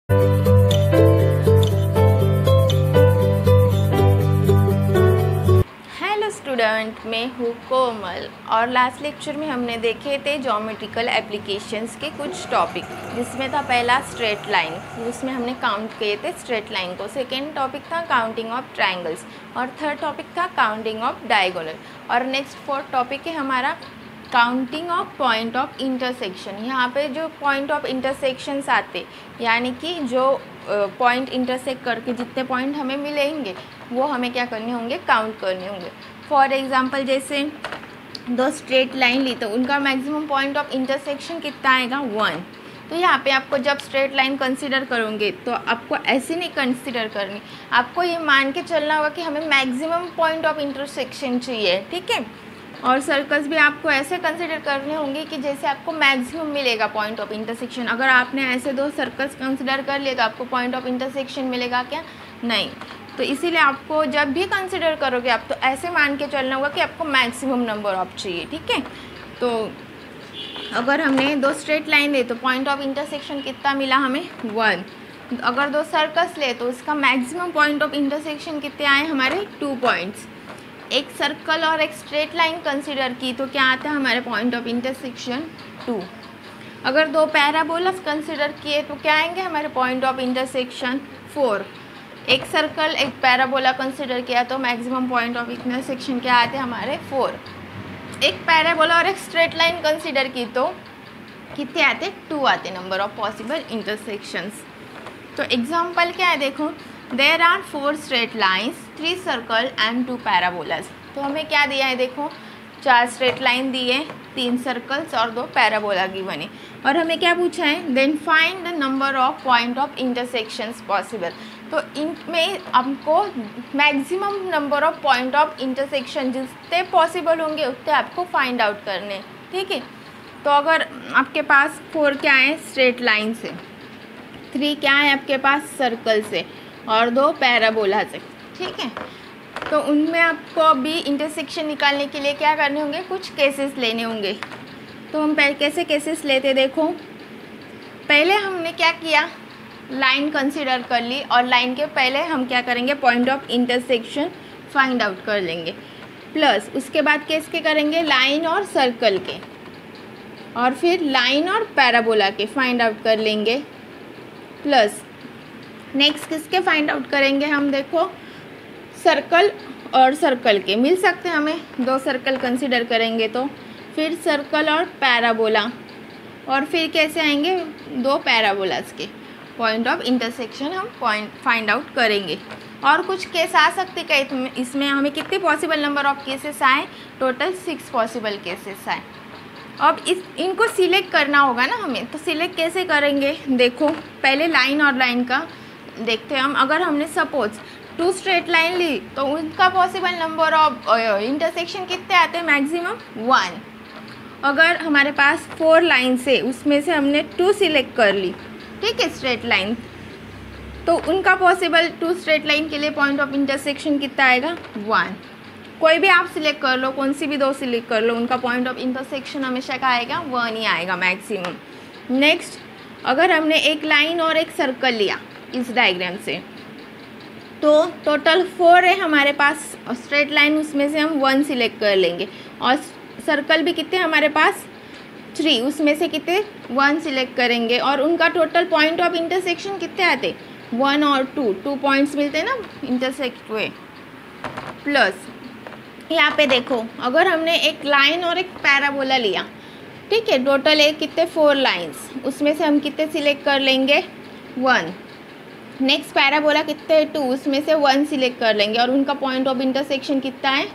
Hello student, मैं हूँ कोमल और लास्ट लेक्चर में हमने देखे थे ज्योमेट्रिकल एप्लीकेशंस के कुछ टॉपिक, जिसमें था पहला स्ट्रेट लाइन, उसमें हमने काउंट किए थे स्ट्रेट लाइन को। सेकेंड टॉपिक था काउंटिंग ऑफ ट्रायंगल्स और थर्ड टॉपिक था काउंटिंग ऑफ डायगोनल। और नेक्स्ट फोर्थ टॉपिक है हमारा counting of point of intersection. यहाँ पे जो पॉइंट ऑफ इंटरसेक्शंस आते, यानी कि जो पॉइंट इंटरसेक्ट करके जितने पॉइंट हमें मिलेंगे वो हमें क्या करने होंगे, काउंट करने होंगे। फॉर एग्जांपल जैसे दो स्ट्रेट लाइन ली तो उनका मैक्सिमम पॉइंट ऑफ इंटरसेक्शन कितना आएगा, 1। तो यहाँ पे आपको जब स्ट्रेट लाइन कंसीडर करोगे तो आपको ऐसे नहीं कंसीडर करनी, आपको ये मान के चलना होगा कि हमें मैक्सिमम पॉइंट ऑफ इंटरसेक्शन चाहिए, ठीक है। और सर्कल्स भी आपको ऐसे कंसिडर करने होंगे कि जैसे आपको मैक्सिमम मिलेगा पॉइंट ऑफ इंटरसेक्शन। अगर आपने ऐसे दो सर्कल्स कंसिडर कर लिए तो आपको पॉइंट ऑफ इंटरसेक्शन मिलेगा क्या, नहीं। तो इसीलिए आपको जब भी कंसिडर करोगे आप तो ऐसे मान के चलना होगा कि आपको मैक्सिमम नंबर ऑफ चाहिए, ठीक है। तो अगर हमने दो स्ट्रेट लाइन ले तो पॉइंट ऑफ इंटरसेक्शन कितना मिला हमें, 1। अगर दो सर्कल्स ले तो उसका मैक्सिमम पॉइंट ऑफ इंटरसेक्शन कितने आए हमारे, 2 पॉइंट्स। एक सर्कल और एक स्ट्रेट लाइन कंसीडर की तो क्या आता है हमारे पॉइंट ऑफ इंटरसेक्शन, 2। अगर दो पैराबोलास कंसीडर किए तो क्या आएंगे हमारे पॉइंट ऑफ इंटरसेक्शन, 4। एक सर्कल एक पैराबोला कंसीडर किया तो मैक्सिमम पॉइंट ऑफ इंटरसेक्शन क्या आते हैं हमारे, 4। एक पैराबोला और एक स्ट्रेट लाइन कंसीडर की तो कितने आते, 2 आते नंबर ऑफ पॉसिबल इंटरसेक्शंस। तो एग्जाम्पल क्या है देखो, there are 4 straight lines, 3 circle and 2 parabolas. तो हमें क्या दिया है देखो, 4 स्ट्रेट लाइन दिए, 3 सर्कल्स और 2 पैराबोला की बने। और हमें क्या पूछा है, then find the number of point of intersections possible. तो इनमें हमको maximum number of point of intersection जितने पॉसिबल होंगे उतने आपको फाइंड आउट करने, ठीक है। तो अगर आपके पास 4 क्या है स्ट्रेट लाइन से, 3 क्या है आपके पास सर्कल से और 2 पैराबोला से, ठीक है। तो उनमें आपको अभी इंटरसेक्शन निकालने के लिए क्या करने होंगे, कुछ केसेस लेने होंगे। तो हम कैसे केसेस लेते देखो, पहले हमने क्या किया, लाइन कंसीडर कर ली और लाइन के पहले हम क्या करेंगे, point of intersection find out कर लेंगे। प्लस उसके बाद किसके करेंगे, लाइन और सर्कल के, और फिर लाइन और पैराबोला के फाइंड आउट कर लेंगे। प्लस नेक्स्ट किसके फाइंड आउट करेंगे हम, देखो सर्कल और सर्कल के मिल सकते हैं हमें, 2 सर्कल कंसीडर करेंगे तो फिर सर्कल और पैराबोला, और फिर कैसे आएंगे 2 पैराबोलास के पॉइंट ऑफ इंटरसेक्शन हम फाइंड आउट करेंगे। और कुछ केस आ सकते हैं इसमें, हमें कितने पॉसिबल नंबर ऑफ केसेस आए, टोटल 6 पॉसिबल केसेस आए। अब इनको सिलेक्ट करना होगा ना हमें, तो सिलेक्ट कैसे करेंगे देखो, पहले लाइन और लाइन का देखते हैं हम। अगर हमने सपोज 2 स्ट्रेट लाइन ली तो उनका पॉसिबल नंबर ऑफ इंटरसेक्शन कितने आते हैं, मैक्सिमम 1। अगर हमारे पास 4 लाइन से उसमें से हमने 2 सिलेक्ट कर ली, ठीक है, स्ट्रेट लाइन, तो उनका पॉसिबल 2 स्ट्रेट लाइन के लिए पॉइंट ऑफ इंटरसेक्शन कितना आएगा, 1। कोई भी आप सिलेक्ट कर लो, कौन सी भी 2 सिलेक्ट कर लो, उनका पॉइंट ऑफ इंटरसेक्शन हमेशा क्या आएगा, 1 ही आएगा मैक्सिमम। नेक्स्ट अगर हमने एक लाइन और एक सर्कल लिया इस डायग्राम से, तो टोटल 4 है हमारे पास स्ट्रेट लाइन, उसमें से हम 1 सिलेक्ट कर लेंगे, और सर्कल भी कितने हमारे पास 3, उसमें से कितने 1 सिलेक्ट करेंगे, और उनका टोटल पॉइंट ऑफ इंटरसेक्शन कितने आते, 1 और 2 पॉइंट्स मिलते हैं ना इंटरसेक्ट हुए। प्लस यहाँ पे देखो, अगर हमने एक लाइन और एक पैराबोला लिया, ठीक है, टोटल एक कितने 4 लाइन्स, उसमें से हम कितने सिलेक्ट कर लेंगे, 1। नेक्स्ट पैराबोला कितने 2, उसमें से 1 सिलेक्ट कर लेंगे, और उनका पॉइंट ऑफ इंटरसेक्शन कितना है,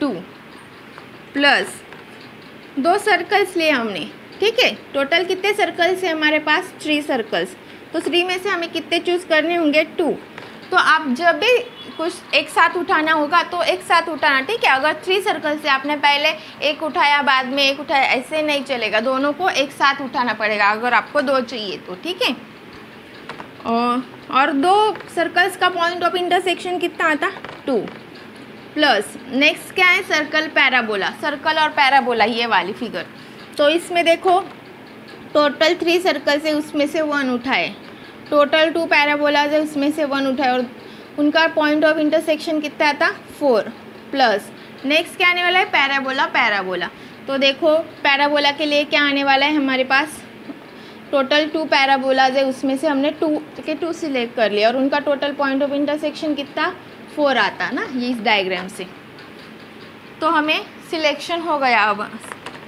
2। प्लस 2 सर्कल्स लिए हमने, ठीक है, टोटल कितने सर्कल्स है हमारे पास, 3 सर्कल्स, तो 3 में से हमें कितने चूज़ करने होंगे, 2। तो आप जब भी कुछ एक साथ उठाना होगा तो एक साथ उठाना, ठीक है। अगर 3 सर्कल से आपने पहले एक उठाया बाद में एक उठाया, ऐसे नहीं चलेगा, दोनों को एक साथ उठाना पड़ेगा अगर आपको 2 चाहिए तो, ठीक है। और 2 सर्कल्स का पॉइंट ऑफ इंटरसेक्शन कितना आता, 2। प्लस नेक्स्ट क्या है, सर्कल पैराबोला, सर्कल और पैराबोला ये वाली फिगर। तो इसमें देखो टोटल 3 सर्कल से उसमें से 1 उठाए, टोटल 2 पैराबोलाज है, उसमें से 1 उठाए और उनका पॉइंट ऑफ इंटरसेक्शन कितना आता 4 प्लस नेक्स्ट क्या आने वाला है पैराबोला। पैराबोला तो देखो पैराबोला के लिए क्या आने वाला है हमारे पास टोटल 2 पैराबोलाज है, उसमें से हमने 2 सिलेक्ट कर लिया और उनका टोटल पॉइंट ऑफ इंटरसेक्शन कितना 4 आता ना ये इस डायग्राम से। तो हमें सिलेक्शन हो गया, अब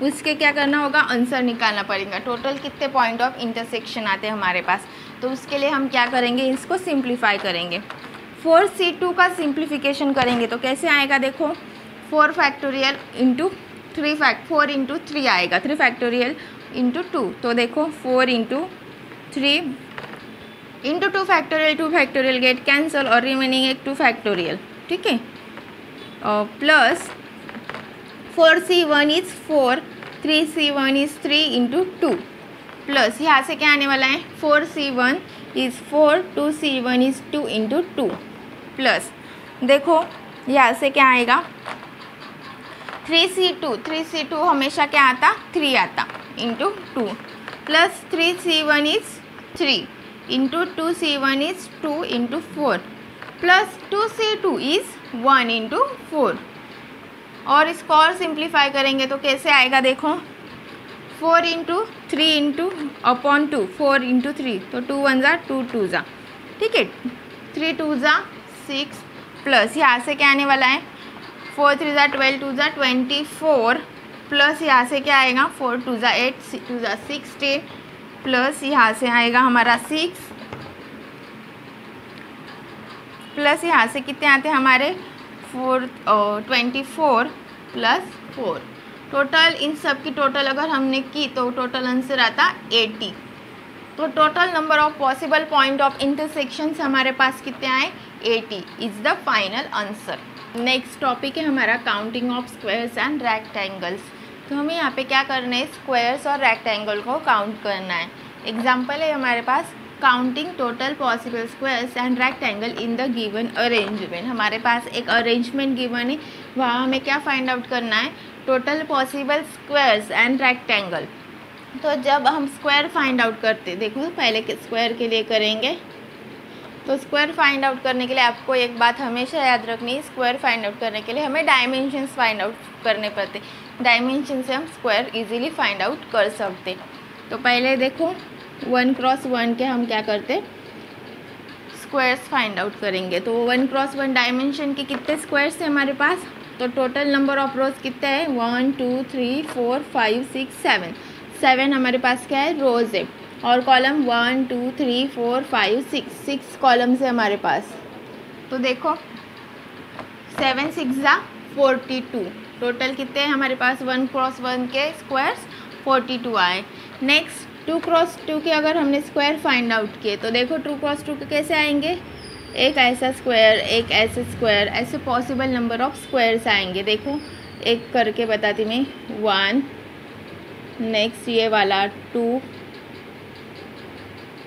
उसके क्या करना होगा आंसर निकालना पड़ेगा टोटल कितने पॉइंट ऑफ इंटरसेक्शन आते हैं हमारे पास। तो उसके लिए हम क्या करेंगे इसको सिंप्लीफाई करेंगे। 4C2 का सिंप्लीफिकेशन करेंगे तो कैसे आएगा देखो 4 फैक्टोरियल इंटू 4 इंटू 3 आएगा 3 फैक्टोरियल इंटू 2। तो देखो 4 into 3 into 2 factorial get cancel और रिमेनिंग एक 2 फैक्टोरियल, ठीक है। Plus 4C1 is 4, 3C1 is 3 into 2 plus यहाँ से क्या आने वाला है 4C1 is 4, 2C1 is 2 into 2 plus देखो यहाँ से क्या आएगा 3C2 हमेशा क्या आता 3 आता into 2 plus 3C1 is 3 into 2C1 is 2 into 4 plus 2C2 is 1 into 4 और इसको और सिंप्लीफाई करेंगे तो कैसे आएगा देखो 4 इंटू 3 इंटू अपॉन 2 4 इंटू 3 तो 2 1 जा 2 2 जा, ठीक है 3 2 जा 6 प्लस यहाँ से क्या आने वाला है 4 3 जा 12 2 जा 24 प्लस यहाँ से क्या आएगा 4 2 जा 8 6 2 जा 16 प्लस यहाँ से आएगा हमारा 6 प्लस यहाँ से कितने आते हैं हमारे 24 प्लस 4 टोटल इन सब की टोटल अगर हमने की तो टोटल आंसर आता 80। तो total number of possible point of intersections हमारे पास कितने आए 80 is the final answer. Next topic है हमारा counting of squares and rectangles. तो हमें यहाँ पे क्या करना है स्क्वायर्स और रेक्टेंगल को काउंट करना है। एग्जाम्पल है हमारे पास counting total possible squares and rectangle in the given arrangement. हमारे पास एक अरेंजमेंट गिवन है, वहाँ हमें क्या फाइंड आउट करना है total possible squares and rectangle. तो जब हम स्क्वायर फाइंड आउट करते देखो पहले स्क्वायर के लिए करेंगे तो स्क्वायर फाइंड आउट करने के लिए आपको एक बात हमेशा याद रखनी है, स्क्वायर फाइंड आउट करने के लिए हमें डायमेंशंस फाइंड आउट करने पड़ते। डायमेंशन से हम स्क्वायर इजीली फाइंड आउट कर सकते। तो पहले देखो 1 क्रॉस 1 के हम क्या करते स्क्वायर्स फाइंड आउट करेंगे। तो 1 क्रॉस 1 डायमेंशन के कितने स्क्वायर्स है हमारे पास, तो टोटल नंबर ऑफ रोज कितने हैं 1 2 3 4 5 6 7 7 हमारे पास क्या है रोज है और कॉलम 1 2 3 4 5 6 कॉलम्स है हमारे पास। तो देखो 7 6 जा 42 टोटल कितने हैं हमारे पास 1 क्रॉस 1 के स्क्वायर्स 42 आए। नेक्स्ट 2 क्रॉस 2 के अगर हमने स्क्वायर फाइंड आउट किए तो देखो 2 क्रॉस 2 के कैसे आएंगे एक ऐसा स्क्वायर एक ऐसे स्क्वायर ऐसे पॉसिबल नंबर ऑफ स्क्वायर्स आएंगे। देखो एक करके बताती मैं 1 नेक्स्ट ये वाला 2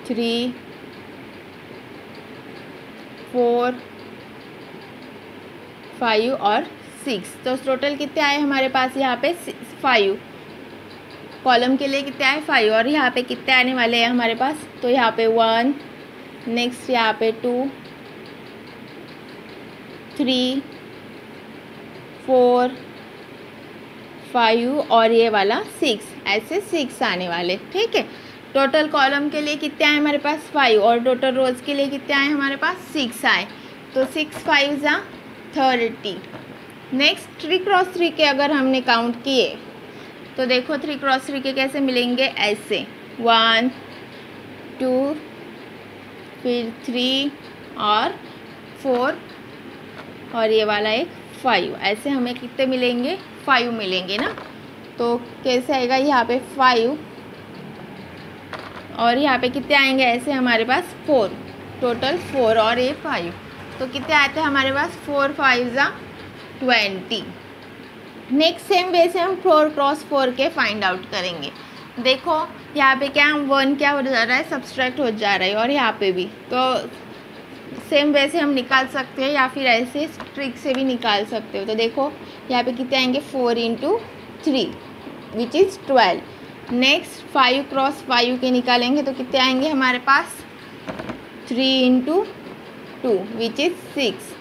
3 4 5 और 6। तो टोटल कितने आए हमारे पास यहाँ पे 5 कॉलम के लिए कितने आए 5 और यहाँ पे कितने आने वाले हैं हमारे पास तो यहाँ पे 1 नेक्स्ट यहाँ पे 2 3 4 5 और ये वाला 6 ऐसे 6 आने वाले, ठीक है। टोटल कॉलम के लिए कितने आए हमारे पास 5 और टोटल रोज के लिए कितने आए हमारे पास 6 आए। तो 6 5 जा 30। नेक्स्ट 3 क्रॉस 3 के अगर हमने काउंट किए तो देखो 3 क्रॉस 3 के कैसे मिलेंगे ऐसे 1 2 फिर 3 और 4 और ये वाला एक 5 ऐसे हमें कितने मिलेंगे 5 मिलेंगे ना। तो कैसे आएगा यहाँ पे 5 और यहाँ पे कितने आएंगे ऐसे हमारे पास 4 टोटल 4 और ये 5 तो कितने आते हैं हमारे पास 4 5 जा 20। नेक्स्ट सेम वे से हम 4 क्रॉस 4 के फाइंड आउट करेंगे। देखो यहाँ पे क्या 1 क्या हो जा रहा है सब्सट्रैक्ट हो जा रहा है और यहाँ पे भी तो सेम वे से हम निकाल सकते हैं या फिर ऐसे ट्रिक से भी निकाल सकते हो। तो देखो यहाँ पे कितने आएंगे 4 into 3 which is 12। Next 5 cross 5 के निकालेंगे तो कितने आएंगे हमारे पास 3 into 2 which is 6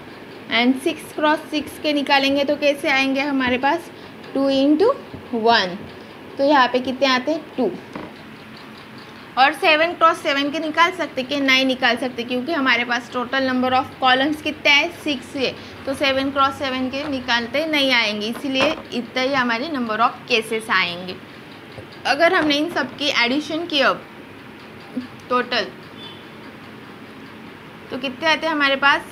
and 6 cross 6 के निकालेंगे तो कैसे आएंगे हमारे पास 2 इंटू 1, तो यहाँ पे कितने आते हैं 2। और 7 क्रॉस 7 के निकाल सकते कि नहीं निकाल सकते, क्योंकि हमारे पास टोटल नंबर ऑफ कॉलम्स कितने हैं 6 है, तो 7 क्रॉस 7 के निकालते नहीं आएंगे, इसीलिए इतना ही हमारे नंबर ऑफ केसेस आएंगे। अगर हमने इन सब की एडिशन की अब टोटल तो कितने आते हैं हमारे पास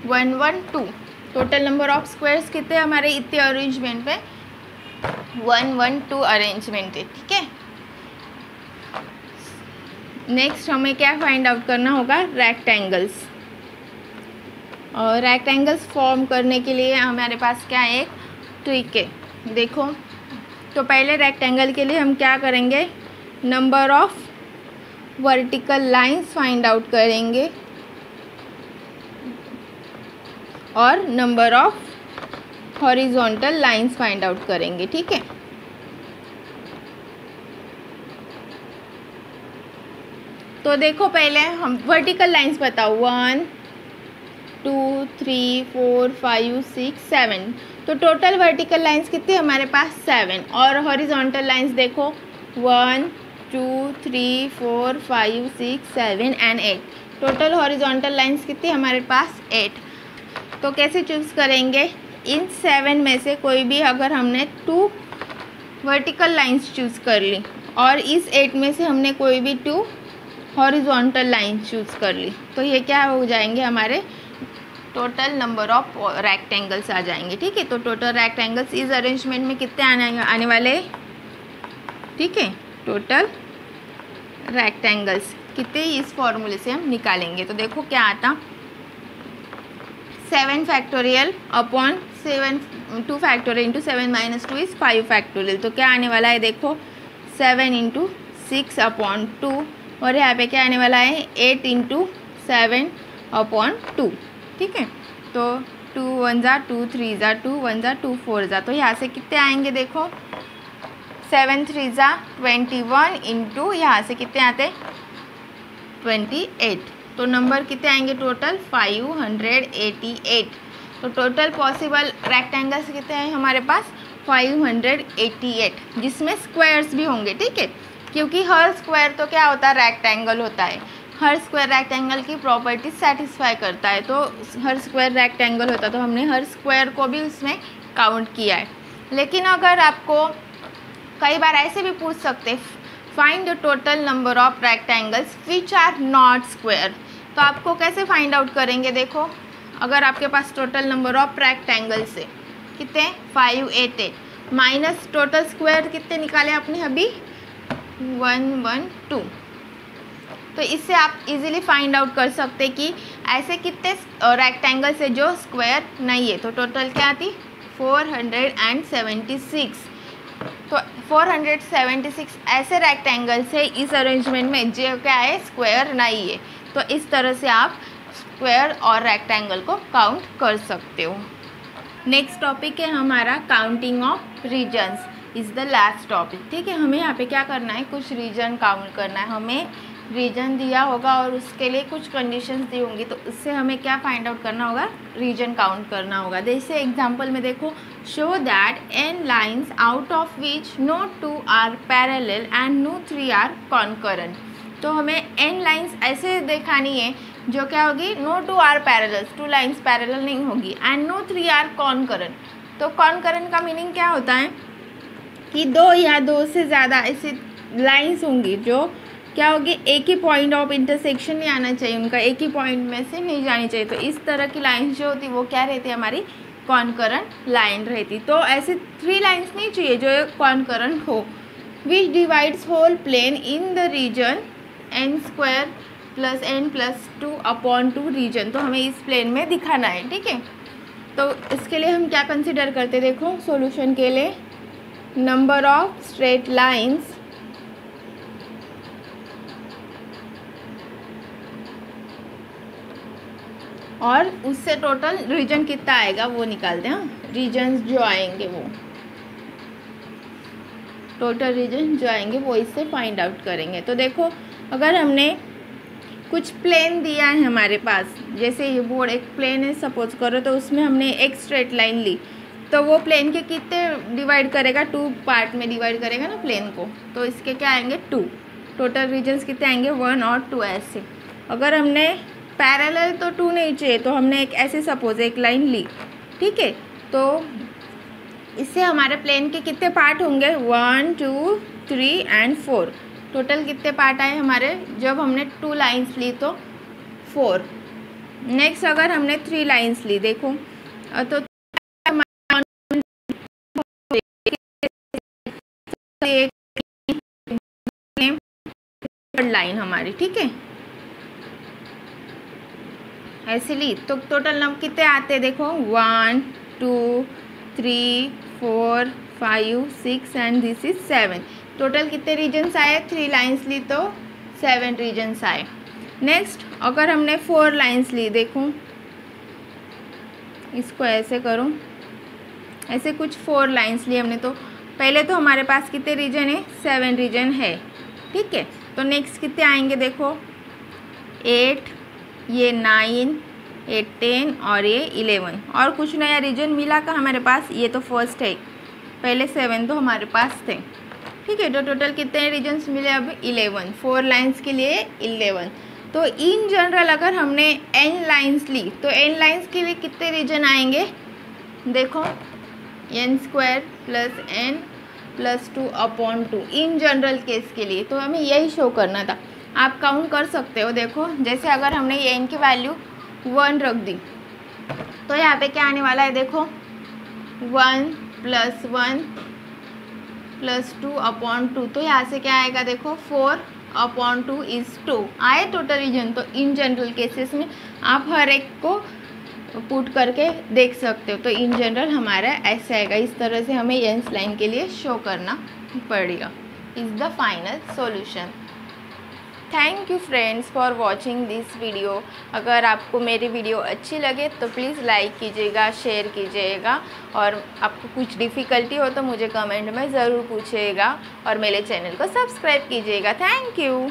112। टोटल नंबर ऑफ स्क्वायर्स कितने हमारे इतने अरेंजमेंट पे 112 अरेंजमेंट है, ठीक है। नेक्स्ट हमें क्या फाइंड आउट करना होगा रेक्टेंगल्स, और रेक्टेंगल्स फॉर्म करने के लिए हमारे पास क्या है एक ट्रिक है, देखो। तो पहले रेक्टेंगल के लिए हम क्या करेंगे, number of vertical lines find out करेंगे और number of horizontal lines find out करेंगे, ठीक है। तो देखो पहले हम वर्टिकल लाइंस बताओ 1 2 3 4 5 6 7, तो टोटल वर्टिकल लाइंस कितने हमारे पास 7, और हॉरिजॉन्टल लाइंस देखो 1 2 3 4 5 6 7 एंड 8, टोटल हॉरिजॉन्टल लाइंस कितनी हमारे पास 8। तो कैसे चूज़ करेंगे, इन 7 में से कोई भी अगर हमने 2 वर्टिकल लाइंस चूज़ कर ली और इस 8 में से हमने कोई भी 2 हॉरिजॉन्टल लाइंस चूज़ कर ली, तो ये क्या हो जाएंगे हमारे टोटल नंबर ऑफ रेक्टेंगल्स आ जाएंगे, ठीक है। तो टोटल रेक्टेंगल्स इस अरेंजमेंट में कितने आने वाले, ठीक है। टोटल रेक्टेंगल्स कितने इस फॉर्मूले से हम निकालेंगे, तो देखो क्या आता 7 factorial upon 2 factorial into 7 minus 2 is 5 factorial, तो क्या आने वाला है देखो 7 इंटू 6 अपॉन 2, और यहाँ पे क्या आने वाला है 8 इंटू 7 अपॉन 2, ठीक है। तो 2 1 ज़ा 2 3 ज़ा 2 1 ज़ा 2 4 ज़ा, तो यहाँ से कितने आएंगे देखो 7 3 ज़ा 21 इंटू यहाँ से कितने आते 28, तो नंबर कितने आएंगे टोटल 588। तो टोटल पॉसिबल रेक्टेंगल्स कितने हैं हमारे पास 588, जिसमें स्क्वायर्स भी होंगे, ठीक है, क्योंकि हर स्क्वायर तो क्या होता है रेक्टेंगल होता है, हर स्क्वायर रेक्टेंगल की प्रॉपर्टी सेटिस्फाई करता है, तो हर स्क्वायर रेक्टेंगल होता है, तो हमने हर स्क्वायर को भी उसमें काउंट किया है। लेकिन अगर आपको कई बार ऐसे भी पूछ सकते find the total number of rectangles which are not square, तो आपको कैसे फाइंड आउट करेंगे, देखो अगर आपके पास टोटल नंबर ऑफ रेक्टेंगल्स है कितने 588 माइनस टोटल स्क्वायर कितने निकाले आपने अभी 112, तो इससे आप इजीली फाइंड आउट कर सकते कि ऐसे कितने रेक्टेंगल्स है जो स्क्वायर नहीं है, तो टोटल क्या आती 476, तो 476 ऐसे रेक्टेंगल्स है इस अरेंजमेंट में जो क्या है स्क्वायर नहीं है, तो इस तरह से आप स्क्वायर और रेक्टेंगल को काउंट कर सकते हो। नेक्स्ट टॉपिक है हमारा counting of regions is the last topic, ठीक है। हमें यहाँ पे क्या करना है कुछ रीजन काउंट करना है, हमें रीजन दिया होगा और उसके लिए कुछ कंडीशंस दी होंगी, तो उससे हमें क्या फाइंड आउट करना होगा रीजन काउंट करना होगा। जैसे एग्जांपल में देखो show that n lines out of which no 2 are parallel and no 3 are concurrent, तो हमें n लाइन्स ऐसे दिखानी है जो क्या होगी no 2 are parallel, 2 lines parallel नहीं होगी, एंड नो 3 आर कॉन्करेंट। तो कॉन्करेंट का मीनिंग क्या होता है कि 2 या 2 से ज़्यादा ऐसी लाइन्स होंगी जो क्या होगी एक ही पॉइंट ऑफ इंटरसेक्शन नहीं आना चाहिए, उनका एक ही पॉइंट में से नहीं जानी चाहिए, तो इस तरह की लाइन्स जो होती वो क्या रहती है हमारी कॉन्करेंट लाइन रहती। तो ऐसे 3 लाइन्स नहीं चाहिए जो कॉन्करेंट हो। Which divides whole plane in the region n² + n + 2 upon 2 region, तो हमें इस प्लेन में दिखाना है, ठीक है। तो इसके लिए हम क्या कंसिडर करते देखो सॉल्यूशन के लिए नंबर ऑफ स्ट्रेट लाइन्स और उससे टोटल रीजन कितना आएगा वो निकालते हैं, रीजन्स जो आएंगे वो टोटल रीजन जो आएंगे वो इससे फाइंड आउट करेंगे। तो देखो अगर हमने कुछ प्लेन दिया है हमारे पास, जैसे ये बोर्ड एक प्लेन है सपोज करो, तो उसमें हमने एक स्ट्रेट लाइन ली, तो वो प्लेन के कितने डिवाइड करेगा, 2 पार्ट में डिवाइड करेगा ना प्लेन को, तो इसके क्या आएंगे 2। टोटल रीजन्स कितने आएंगे 1 और 2 ऐसे। अगर हमने पैरेलल तो 2 नहीं चाहिए, तो हमने एक ऐसे सपोज एक लाइन ली, ठीक है, तो इससे हमारे प्लेन के कितने पार्ट होंगे 1 2 3 एंड 4। टोटल कितने पार्ट आए हमारे, जब हमने 2 लाइन्स ली तो 4। नेक्स्ट अगर हमने 3 लाइन्स ली, देखो तो लाइन हमारी, ठीक है, ऐसे ली तो टोटल नंबर कितने आते देखो 1 2 3 4 5 6 एंड दिस इज 7। टोटल कितने रीजन्स आए, 3 लाइन्स ली तो 7 रीजन्स आए। नेक्स्ट अगर हमने 4 लाइन्स ली, देखो इसको ऐसे करो, ऐसे कुछ 4 लाइन्स ली हमने, तो पहले तो हमारे पास कितने रीजन है 7 रीजन है, ठीक है। तो नेक्स्ट कितने आएंगे देखो 8, ये 9, ये 10 और ये 11, और कुछ नया रीजन मिला का हमारे पास, ये तो फर्स्ट है, पहले 7 तो हमारे पास थे, ठीक है। तो टोटल कितने रीजन्स मिले अब 11, 4 लाइन्स के लिए 11। तो इन जनरल अगर हमने n लाइन्स ली, तो n लाइन्स के लिए कितने रीजन आएंगे, देखो n² + n + 2/2 in general case के लिए। तो हमें यही शो करना था, आप काउंट कर सकते हो। देखो जैसे अगर हमने ये n की वैल्यू 1 रख दी, तो यहाँ पे क्या आने वाला है, देखो 1 + 1 + 2/2, तो यहाँ से क्या आएगा देखो 4/2 इज 2 आए टोटल रीजन। तो इन जनरल केसेस में आप हर एक को पुट करके देख सकते हो। तो इन जनरल हमारा ऐसा आएगा, इस तरह से हमें n लाइन के लिए शो करना पड़ेगा। Is the final solution. Thank you friends for watching this video. अगर आपको मेरी वीडियो अच्छी लगे तो प्लीज़ लाइक कीजिएगा, शेयर कीजिएगा, और आपको कुछ डिफ़िकल्टी हो तो मुझे कमेंट में ज़रूर पूछिएगा, और मेरे चैनल को सब्सक्राइब कीजिएगा। Thank you.